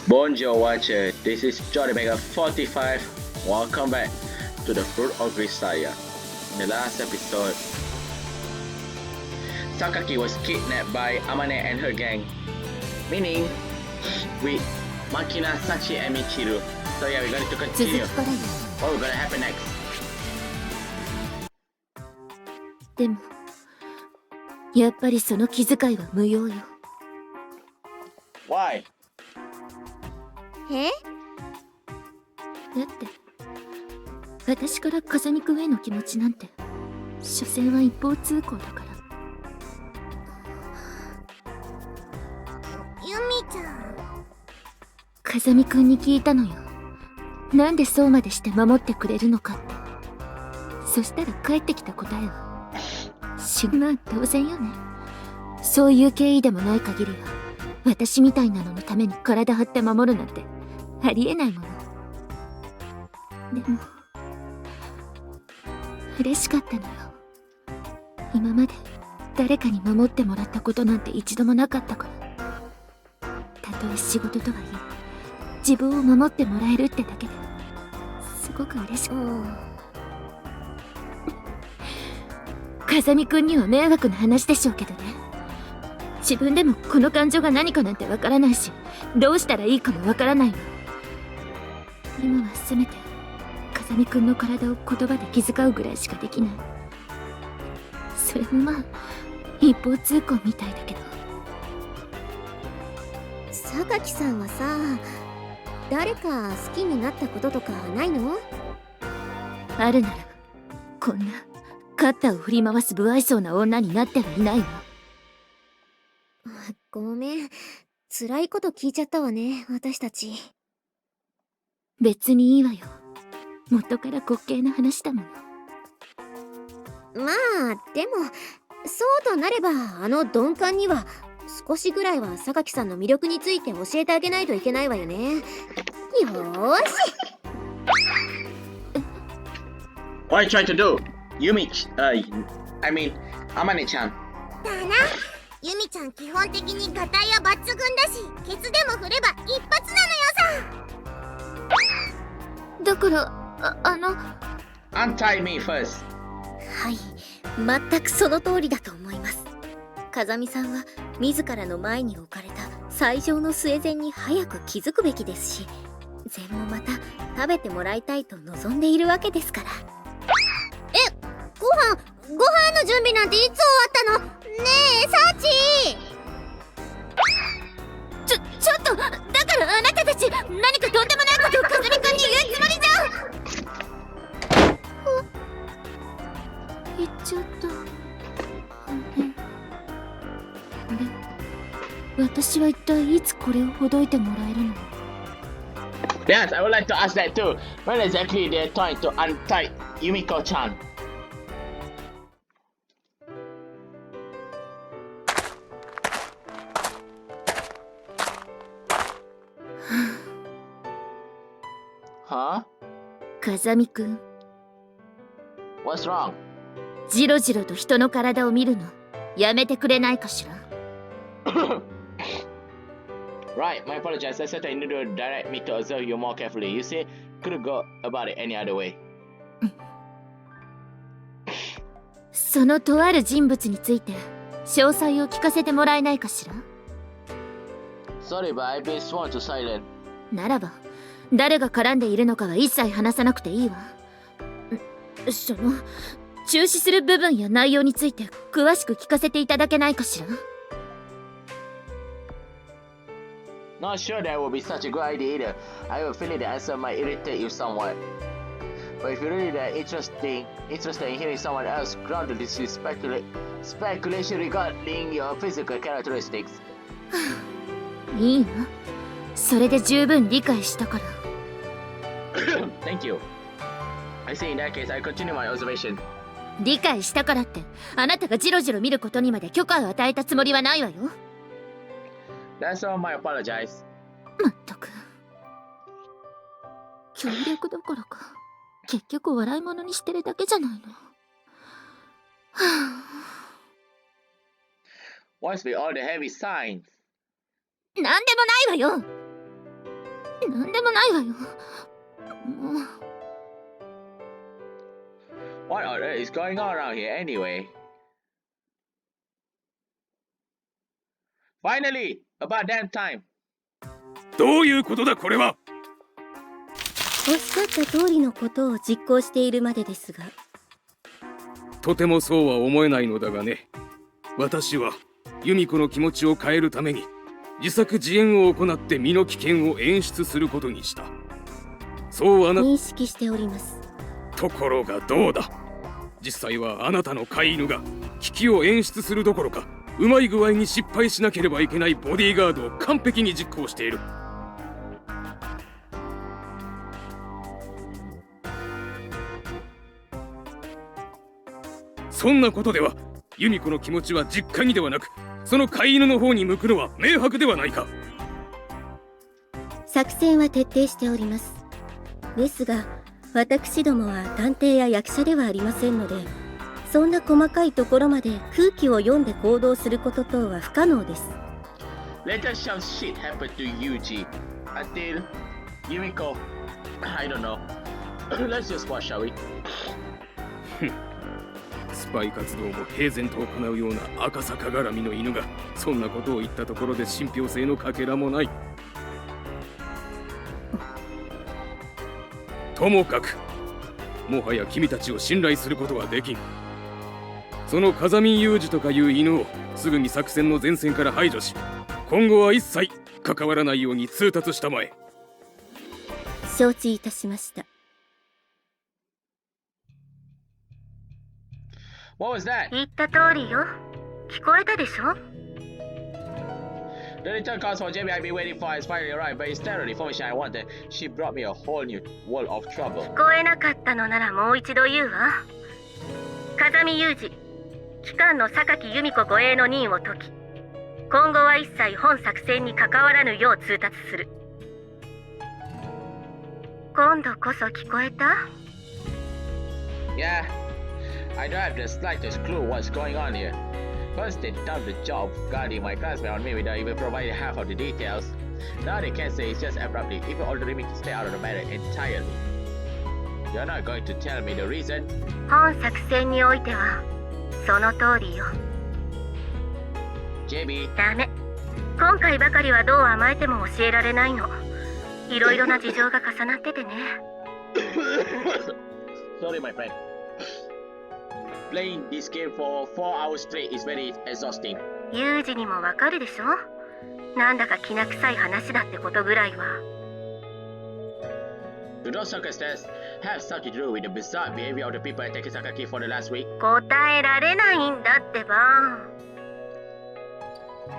Bonjour watcher, this is Johnny Mega 45. Welcome back to the Fruit of Grisaia. In the last episode, Sakaki was kidnapped by Amane and her gang, meaning with Makina, Sachi and Michiru. So yeah, we're going to continue. What's gonna happen next? でもやっぱりその気遣いは無用よ。 Why? だって私から風見くんへの気持ちなんて所詮は一方通行だから。ユミちゃん、風見くんに聞いたのよ。なんでそうまでして守ってくれるのかって。そしたら返ってきた答えはまあ当然よね。そういう経緯でもない限りは私みたいなののために体張って守るなんてありえないもの。でも嬉しかったのよ。今まで誰かに守ってもらったことなんて一度もなかったから。たとえ仕事とはいえ自分を守ってもらえるってだけですごく嬉しく。風見くんには迷惑な話でしょうけどね。自分でもこの感情が何かなんてわからないし、どうしたらいいかもわからないの。今はせめて風見くんの体を言葉で気遣うぐらいしかできない。それもまあ一方通行みたいだけど。榊さんはさ、誰か好きになったこととかないの？あるならこんなカッターを振り回す不愛想な女になってはいないわ。ごめん、辛いこと聞いちゃったわね、私たち。別にいいわよ。元から滑稽な話だもん。まあでもそうとなればあの鈍感には少しぐらいは榊さんの魅力について教えてあげないといけないわよね。よーし。What are you trying to do? I mean, Amane-chan. だな。ユミちゃん基本的にガタイは抜群だし、ケツでも振れば一発なのよさ。だからUntie me first. はい、全くその通りだと思います。風見さんは自らの前に置かれた最上の末膳に早く気づくべきですし、膳もまた食べてもらいたいと望んでいるわけですから。ご飯の準備なんていつ終わったの？ねえ、サーチちょっと、だからあなたたち何かとんでもないことを風見くんに言うつもりじゃん。言っちゃった。私は一体いつこれをほどいてもらえるの？ Yes, I would like to ask that too. When exactly they're trying to untie Yumiko-chan? Huh? 風見くん、 What's wrong? じろじろと人の体を見るのやめてくれないかしら。Right, my apologies. I said I need to direct me to observe you more carefully. You see, couldn't go about it any other way. そのとある人物について詳細を聞かせてもらえないかしら。 Sorry, but I've been sworn to silence. ならば誰が絡んでいるのかは一切話さなくていいわ。その中止する部分や内容について詳しく聞かせていただけないかしら。 Not sure that would be such a good idea either. I have a feeling the answer might irritate you somewhat. But if you're really that interested in hearing someone else grounded this speculation regarding your physical characteristics. いいわ。それで十分理解したから。Thank you. I say in that case, I continue my observation. 理解したからってあなたがジロジロ見ることにまで許可を与えたつもりはないわよ。 That's all my apologize. まったく協力どころか結局笑い物にしてるだけじゃないの。はあ What's with all the heavy signs? なんでもないわよ。なんでもないわよ。もう。What on earth is going on around here anyway? Finally! About damn time! どういうことだこれは。おっしゃった通りのことを実行しているまでですが。とてもそうは思えないのだがね。私は由美子の気持ちを変えるために自作自演を行って身の危険を演出することにした。そう認識しております。ところがどうだ。実際はあなたの飼い犬が危機を演出するどころか、うまい具合に失敗しなければいけないボディーガードを完璧に実行している。そんなことでは由美子の気持ちは実家にではなく、その飼い犬の方に向くのは明白ではないか。作戦は徹底しております。ですが私どもは探偵や役者ではありませんので、そんな細かいところまで空気を読んで行動すること等は不可能です。 Let us some shit happen to Yuji. Until Yumiko. I don't know. Let's just watch, shall we? スパイ活動も平然と行うような赤坂絡みの犬がそんなことを言ったところで信憑性のかけらもない。ともかくもはや君たちを信頼することはできん。その風見雄二とかいう犬をすぐに作戦の前線から排除し、今後は一切関わらないように通達したまえ。承知いたしました。What was that? 言った通りよ。聞こえたでしょ？ The return calls for Jamie I've been waiting for has finally arrived, but instead of the information I wanted, she brought me a whole new world of trouble. 聞こえなかったのならもう一度言うわ。風見雄二、機関の榊由美子護衛の任を解き、今後は一切本作戦に関わらぬよう通達する。今度こそ聞こえた？ Yeah, I don't have the slightest clue what's going on here. First they dumped the job guarding my classmate on me without even providing half of the details. Now they can't say it's just abruptly, even ordering me to stay out of the matter entirely. You're not going to tell me the reason? 本作戦においてはその通りよ。 JB. ダメ。今回ばかりはどう甘えても教えられないの。いろいろな事情が重なっててね。Sorry, my friend. Playing this game for 4 hours straight is very exhausting. ユージにもわかるでしょ？なんだか気な臭い話だってことぐらいは。Do those circumstances have something to do with the bizarre behavior of the people at Tekisakaki for the last week? 答えられないんだってば。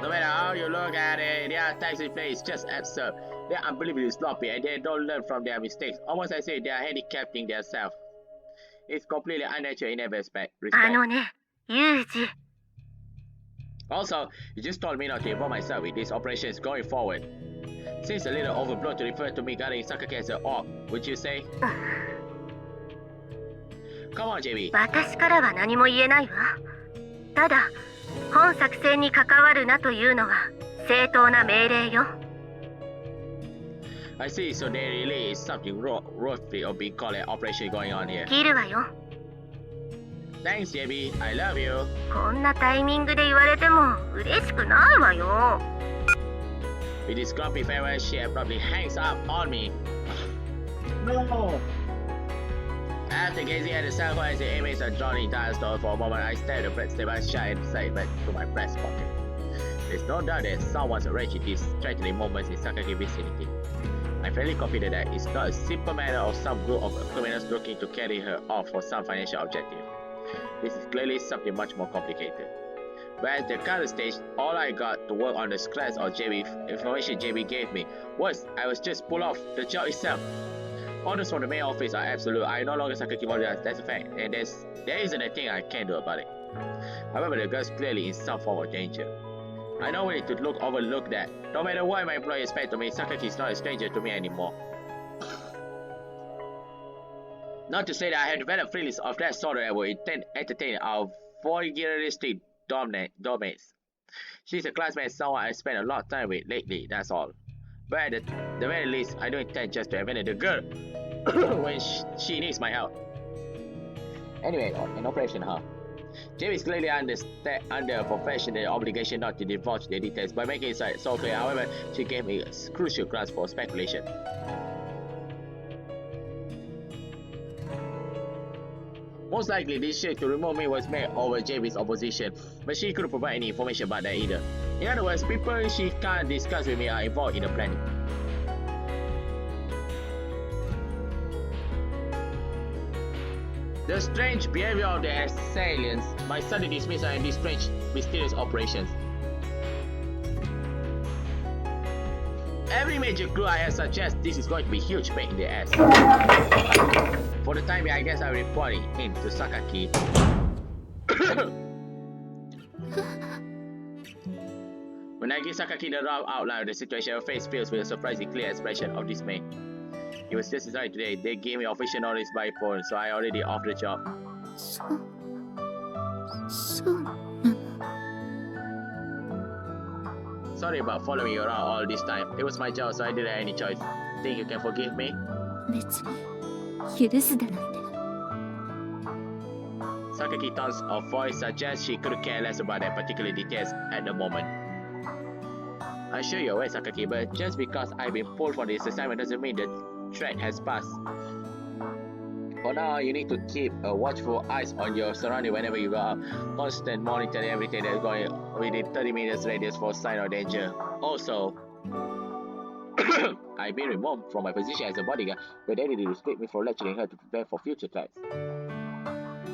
No matter how you look at it, their attacks in play is just absurd. They're unbelievably sloppy and they don't learn from their mistakes. Almost as if they are handicapping themselves. It's completely unnatural in every respect. あのね、ユージ。 Also, you just told me not to involve myself with these operations going forward. Seems a little overblown to refer to me guarding Sakaki as an orc, would you say? Come on, JB. 私からは何も言えないわ。ただ、本作戦に関わるなというのは正当な命令よ。I see, so there really is something roughly or being called an operation going on here. 切るわよ。 Thanks, JB. I love you. こんなタイミングで言われても嬉しくないわよ。 With this grumpy farewell, she abruptly hangs up on me. No! After gazing at the sample as the inmates are drawn in entire store for a moment, I stare at the breadstick and shot and sight back to my breast pocket. There's no doubt that someone's arranging these threatening moments in Sakaki vicinity. I'm fairly confident that it's not a simple matter of some group of criminals looking to carry her off for some financial objective. This is clearly something much more complicated. But at the current stage, all I got to work on the scratch of information JB gave me was I was just pulled off the job itself. Orders from the main office are absolute. I no longer Sakaki Warriors, that's a fact, and there isn't a thing I can do about it. However, the girl's clearly in some form of danger. I don't want it to overlook that. No matter what my employer expects of me, Sakaki is not a stranger to me anymore. Not to say that I have developed feelings of that sort that will entertain our voyeuristic domains. She's a classmate, someone I spent a lot of time with lately, that's all. But at the very least, I don't intend just to abandon the girl when she needs my help. Anyway, an operation, huh? Jamie is clearly under a professional obligation not to divulge the details, by making it so clear. However, she gave me a crucial grounds for speculation. Most likely, this shit to remove me was made over Jamie's opposition, but she couldn't provide any information about that either. In other words, people she can't discuss with me are involved in the planning. The strange behavior of the assailants, my sudden dismissal and these strange, mysterious operations. Every major clue I have suggests this is going to be huge pain in the ass. For the time being, I guess I'm reporting in to Sakaki. When I give Sakaki the rough outline of the situation, her face fills with a surprisingly clear expression of dismay. It was just decided today. They gave me official notice by phone, so I already off the job. Sorry about following you around all this time. It was my job, so I didn't have any choice. Think you can forgive me? 別に許すだなんて。 Sakaki tones of voice suggests she couldn't care less about that particular details at the moment. I'm sure you're aware, Sakaki, but just because I've been pulled for this assignment doesn't mean the threat has passed. For now, you need to keep a watchful eyes on your surrounding whenever you go out. Constant monitoring everything that's going within 30 meters radius for sign of danger. Also, I've been removed from my position as a bodyguard, but they didn't restrict me for lecturing her to prepare for future threats.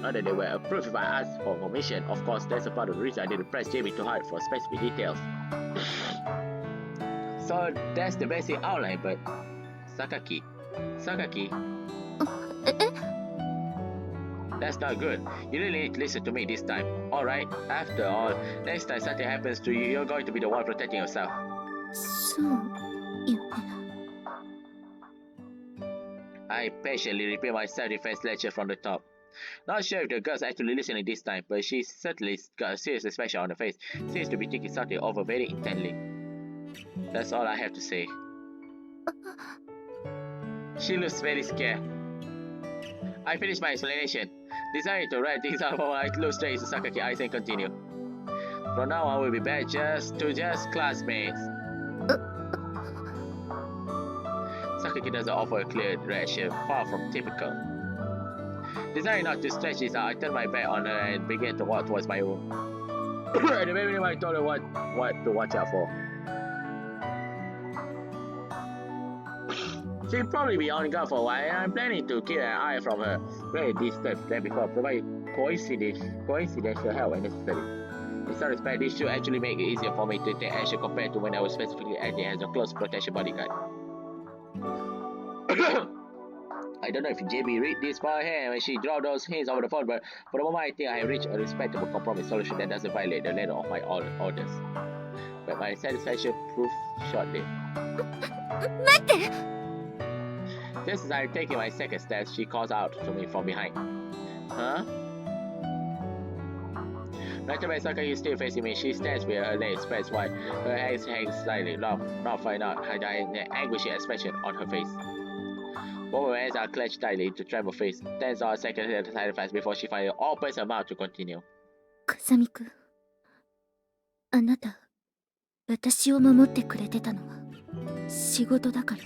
Not that they were approved if I asked for permission. Of course, that's a part of the reason I didn't press Jamie too hard for specific details. So that's the basic outline, but Sakaki, that's not good. You really need to listen to me this time. Alright, after all, next time something happens to you, you're going to be the one protecting yourself. そうよね。 I patiently repeat my self-defense lecture from the top. Not sure if the girl's actually listening this time, but she certainly got a serious expression on her face. Seems to be thinking something over very intently. That's all I have to say. She looks very scared. I finished my explanation. Deciding to write things out while I look straight into Sakaki's eyes and continue. From now on, we'll be back just classmates. Sakaki doesn't offer a clear reaction, far from typical. Deciding not to stretch this out, I turned my back on her and began to walk towards my room. At the very time, I told her what to watch out for. She'll probably be on guard for a while, and I'm planning to keep an eye from her very distant than before, provide coincidental help when necessary. In some respect, this should actually make it easier for me to take action compared to when I was specifically acting as a close protection bodyguard. I don't know if JB read this far ahead when she dropped those hints over the phone, but for the moment I think I have reached a respectable compromise solution that doesn't violate the letter of my orders. But my satisfaction proved short-lived. 待って。 Just as I'm taking my second step, she calls out to me from behind. Huh? Right away, Sakaki is still facing me. She stands with her legs spread wide, her hands hang slightly low, not finding out her anguishing expression on her face. Both her hands are clenched tightly to tremble face. Tense on a second at a time fast before she finally opens her mouth to continue. 風見くん、あなた、私を守ってくれてたのは仕事だから。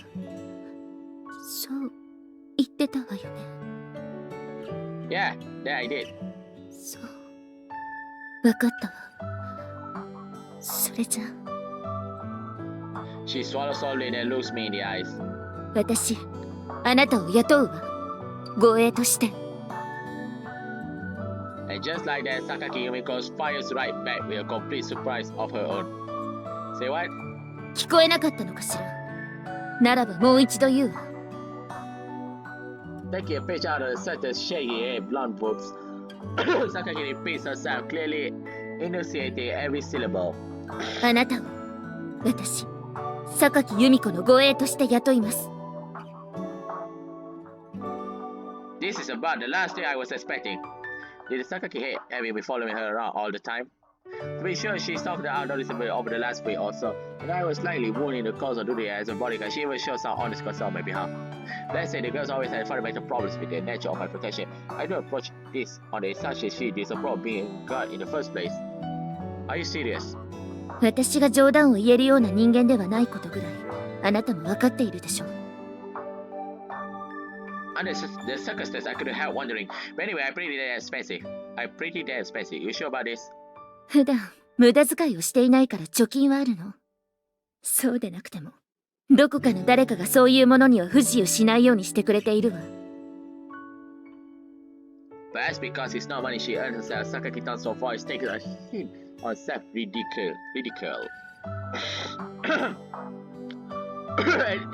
そう言ってたわよね。Yeah, I did. そう、わかったわ。それじゃ。She swallows slowly and looks me in the eyes. 私、あなたを雇うわ。護衛として。And just like that, Sakaki Yumiko fires right back with a complete surprise of her own. Say what? 聞こえなかったのかしら。ならばもう一度言うわ。Taking a page out of such a shaggy and blonde books, Sakaki repeats herself, clearly enunciating every syllable. あなたを私、榊由美子の護衛として雇います。This is about the last thing I was expecting. Did Sakaki hate having me following her around all the time? To be sure, she suffered unnoticeably over the last week or so, and I was slightly wounded in the course of duty as a bodyguard. She even showed some honest concern on my behalf. Let's say the girls always had fundamental problems with the nature of my protection. I do approach this on a such as she disapprove being guard in the first place. Are you serious? 私が冗談を言えるような人間ではないことぐらいあなたも分かっているでしょう。 Under the circumstances, I couldn't help wondering. But anyway, I'm pretty damn expensive. You sure about this? 普段無駄遣いをしていないから貯金はあるの。そうでなくてもどこかの誰かがそういうものには不自由しないようにしてくれているわ。 But that's because it's not money she earned herself. Sakaki-tan so far is taking a hint on self-ridicule.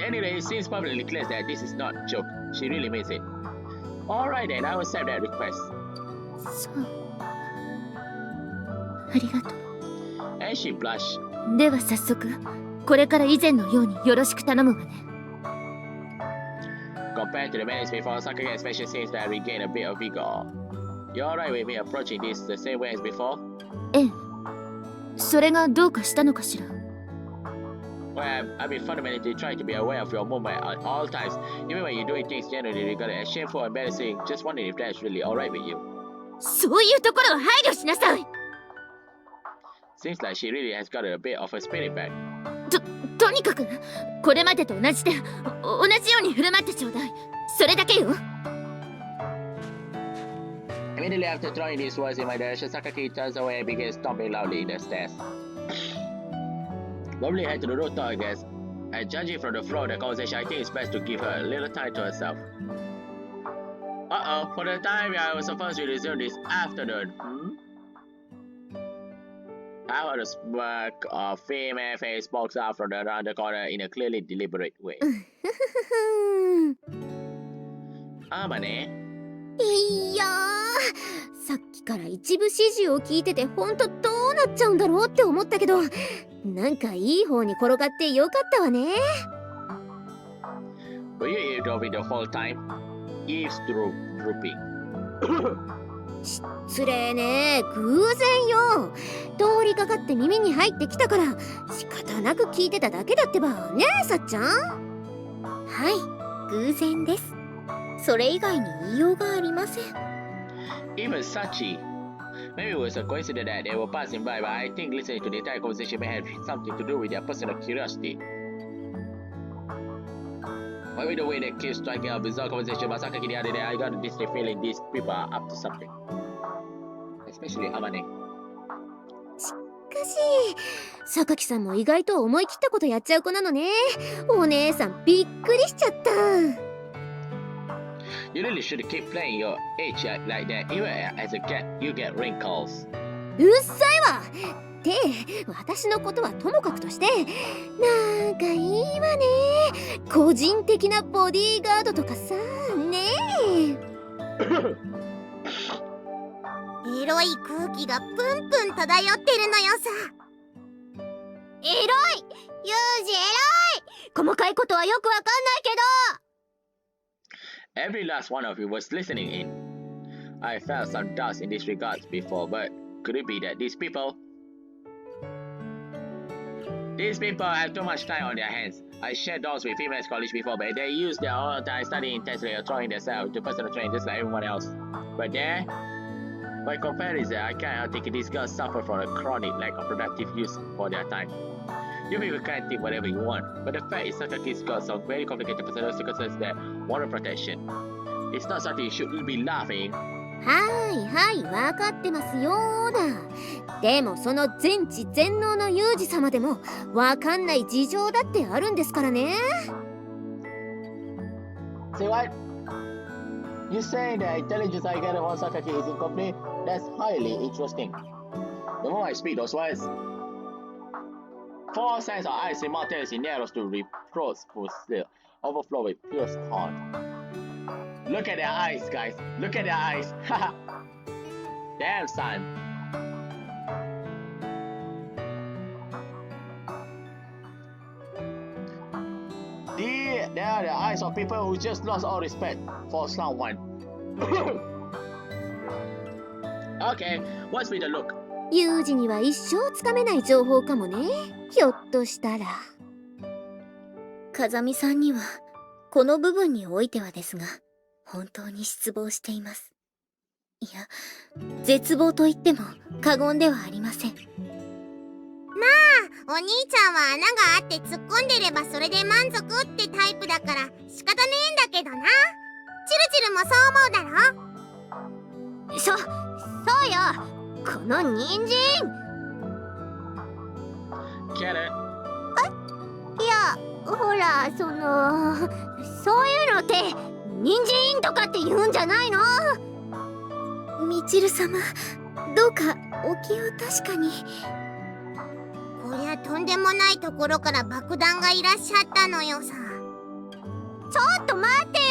Anyway, it seems publicly clear that this is not a joke. She really means it. Alright then, I will accept that request. そう。ありがとう。 And she blushed. では早速、これから以前のようによろしく頼むわね。 Compared to the minutes before, Sakaki especially seems to have regained a bit of vigor. You're alright with me approaching this the same way as before? ええ。それがどうかしたのかしら。 Well, I've been fundamentally trying to be aware of your movement at all times, even when you're doing things generally regarded as shameful and embarrassing. Just wondering if that's really alright with you. そういうところは配慮しなさい。 Seems like she really has got a bit of a spirit back. とにかくこれまでと同じで同じように振る舞ってちょうだい。それだけよ。 Immediately after throwing these words in my direction, Sakaki turns away and begins stomping loudly in the stairs. Probably head to the rooftop, I guess. And judging from the flow of the conversation, I think it's best to give her a little time to herself. Uh-oh, for the time I was supposed to resume this afternoon. I heard a smirk of female face pokes out from around the corner in a clearly deliberate way. あまね。いやー、さっきから一部始終を聞いててほんとどうなっちゃうんだろうって思ったけど、なんかいい方に転がってよかったわね。Were you eavesdropping the whole time? Eavesdropping. 失礼ね、偶然よ。通りかかって耳に入ってきたから仕方なく聞いてただけだってばねえ、さっちゃん。はい、偶然です。それ以外に言いようがありません。 Even Sachi. Maybe it was a coincidence that they were passing by, but I think listening to the entire conversation may have something to do with their personal curiosity. Maybe the way they keep striking up bizarre conversation about Sakaki the other day, I got a distinct feeling these people are up to something. Especially Amane. しかし、榊さんも意外と思い切ったことやっちゃう子なのね。お姉さんびっくりしちゃった。You really should keep playing your age like that. Even as a cat, you get wrinkles. うっさいわ。って私のことはともかくとして、なんかいいわね。個人的なボディーガードとかさ、ねえ。エロい空気がプンプン漂ってるのよさ。エロい、ユージエロい。細かいことはよくわかんないけど。Every last one of you was listening in. I felt some doubts in this regard before, but could it be that these people have too much time on their hands? I shared dolls with females college before, but they use their own time studying intensely or throwing themselves to personal training just like everyone else. But there, by comparison, I can't help thinking these girls suffer from a chronic lack of productive use for their time. You people can think whatever you want, but the fact is Sakaki's got some very complicated personal circumstances that warrant protection. It's not something you should be laughing. はいはい、わかってますよーだ。でもその全知全能のユージ様でもわかんない事情だってあるんですからね。Say what? You saying the intelligence I get on Sakaki is incomplete? That's highly interesting. The more I speak those words, 4 senses of eyes simultaneously narrows to reproachful still, overflow with pure scorn. Look at their eyes, guys. Look at their eyes. Haha. Damn, son. They are the eyes of people who just lost all respect for someone. Okay, what's with the look? ユージには一生つかめない情報かもね。ひょっとしたら。風見さんにはこの部分においてはですが、本当に失望しています。いや、絶望と言っても過言ではありません。お兄ちゃんは穴があって突っ込んでればそれで満足ってタイプだから仕方ねえんだけどな。チルチルもそう思うだろ。そうよ、この人参。Get it? いや、ほら、そういうのって人参とかって言うんじゃないの？みちる様、どうかお気を確かに。こりゃとんでもないところから爆弾がいらっしゃったのよさ。ちょっと待ってよ、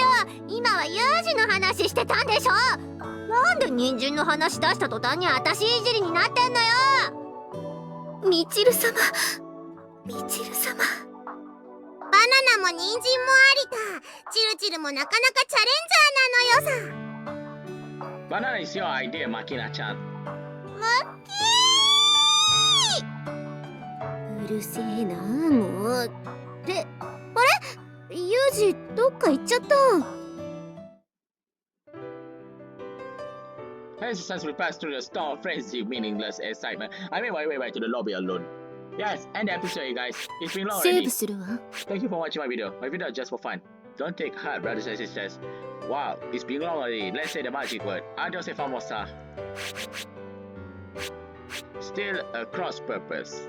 今はユージの話してたんでしょ。なんで人参の話出した途端に私いじりになってんのよ。みちる様、みちる様。バナナも人参もありだ。チルチルもなかなかチャレンジャーなのよさ。Banana is your idea, Makina-chan. うるせえな、もう。ってあれ、ユージどっか行っちゃった。I successfully passed through the storm of frenzy, meaningless excitement. I made my way back to the lobby alone. Yes, and I appreciate you guys. It's been long セー already. ブするわ。 Thank you for watching my video. My video is just for fun. Don't take heart, brothers and sisters. Wow, it's been long already. Let's say the magic word. Adios e famosa. Still a cross purpose.